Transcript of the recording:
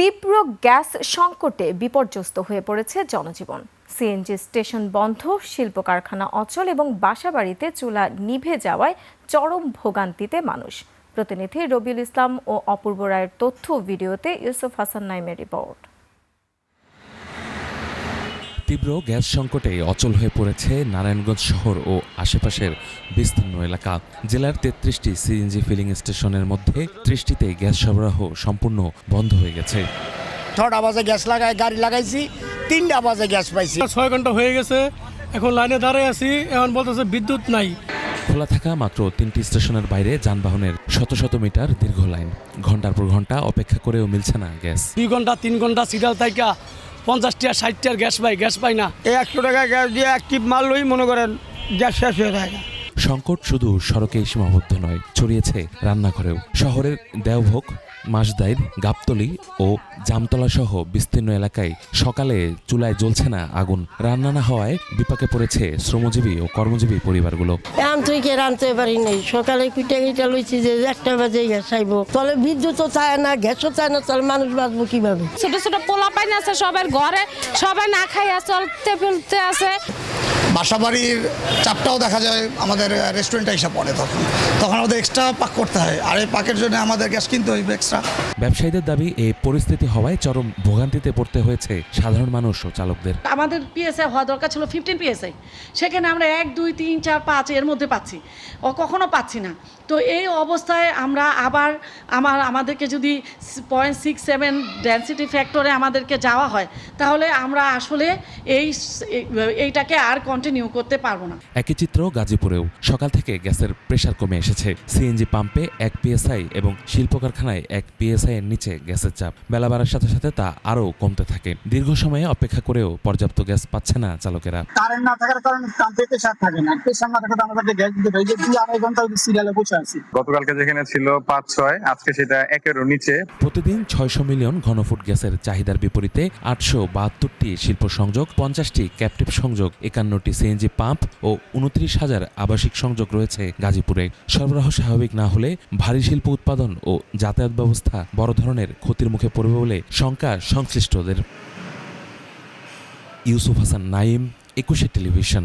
তীব্র গ্যাস সংকটে বিপর্যস্ত হয়ে পড়েছে জনজীবন। সিএনজি স্টেশন বন্ধ, শিল্প কারখানা অচল এবং বাসাবাড়িতে চুলা নিভে যাওয়ায় চরম ভোগান্তিতে মানুষ। প্রতিনিধি রবিউল ইসলাম ও অপূর্ব রায়ের তথ্য ভিডিওতে ইউসুফ হাসান নাইমের রিপোর্ট। তীব্র গ্যাস সংকটে অচল হয়ে পড়েছে নারায়ণগঞ্জ শহর ও আশেপাশের বিস্তীর্ণ এলাকা। জেলার 33টি সিএনজি ফিলিং স্টেশনের মধ্যে 30টিতে গ্যাস সরবরাহ সম্পূর্ণ বন্ধ হয়ে গেছে। 6টা বাজে গ্যাস গাড়ি লাগাইছি, 3টা বাজে গ্যাস পাইছি। 6 ঘন্টা হয়ে গেছে, এখন লাইনে দাঁড়িয়ে আছি, এখন বলতেছে বিদ্যুৎ নাই। খোলা থাকা মাত্র 3টি স্টেশনের বাইরে যানবাহনের শত শত মিটার দীর্ঘ লাইন। ঘন্টার পর ঘন্টা অপেক্ষা করেও মিলছে না গ্যাস। 2 ঘন্টা 3 ঘন্টা সিরিয়াল থাকা 50টা 60টার গ্যাস পাই না। 100 টাকা গ্যাস দিয়ে এক টিপ মারলই মনে করেন গ্যাস শেষ হয়ে যায়। সংকট শুধু সড়কেই সীমাবদ্ধ নয়, ছড়িয়েছে রান্নাঘরেও। শহরের দেওভোগ, মাসদাইর, গাবতলী ও জামতলা সহ বিস্তীর্ণ এলাকায় সকালে চুলায় জ্বলছে না আগুন। রান্না না হওয়ায় বিপাকে পড়েছে শ্রমজীবী ও কর্মজীবী পরিবারগুলো। রানতে পারি নাই, সকালে পিঠা লইছি যে 1টা বাজে গ্যাস আইব, তাহলে বিদ্যুৎও চায় না, গ্যাসও চায় না, তাহলে মানুষ বাঁচবো কিভাবে? ছোট ছোট পোলা পাইন আছে সবার ঘরে, সবাই না খাইয়া চলতে ফেলতে আছে। বাসাবাড়ির চাপটাও দেখা যায় আমাদের রেস্টুরেন্টে এসে পড়ে, তখন আমাদের এক্সট্রা পাক করতে হয়, আর এই পাকের জন্য আমাদের গ্যাস কিনতে হইবে এক্সট্রা। ব্যবসায়ীদের দাবি, এই পরিস্থিতি হওয়ায় চরম ভোগান্তিতে পড়তে হয়েছে সাধারণ মানুষ ও চালকদের। আমাদের পিএসআই হওয়া দরকার ছিল 15 পিএসআই, সেখানে আমরা 1, 2, 3, 4, 5 এর মধ্যে পাচ্ছি, কখনো পাচ্ছি না। তো এই অবস্থায় আমরা আবার আমাদেরকে যদি 0.67 ডেনসিটি ফ্যাক্টরে আমাদেরকে যাওয়া হয়, তাহলে আমরা আসলে এইটাকে আর কন্টিনিউ করতে পারবো না। একই চিত্র গাজীপুরেও। সকাল থেকে গ্যাসের প্রেসার কমে এসেছে। সিএনজি পাম্পে 1 পিএসআই এবং শিল্প কারখানায় 1 পিএসআই এর নিচে গ্যাসের চাপ। বেলা বাড়ার সাথে সাথে তা আরও কমতে থাকে। দীর্ঘ সময়ে অপেক্ষা করেও পর্যাপ্ত গ্যাস পাচ্ছে না চালকেরা। কারেন্ট না থাকার কারণে পাম্পে প্রেসার থাকে না, প্রেসার না থাকাতে আমাদের গ্যাস দিতে হয় যে 2-2.5 ঘন্টা সিরিয়ালে বসে আছি। গতকালকে যেখানে ছিল 5-6, আজকে সেটা 1-এরও নিচে। প্রতিদিন 600 মিলিয়ন ঘনফুট গ্যাসের চাহিদার বিপরীতে 872টি শিল্প সংযোগ, 50টি ক্যাপটিভ সংযোগ, 51টি সিএনজি পাম্প ও 29,000 আবাসিক সংযোগ রয়েছে গাজীপুরে। সরবরাহ স্বাভাবিক না হলে ভারী শিল্প উৎপাদন ও যাতায়াত ব্যবস্থা বড় ধরনের ক্ষতির মুখে পড়বে বলে শঙ্কা সংশ্লিষ্টদের। ইউসুফ হাসান নাইম, 21 টেলিভিশন।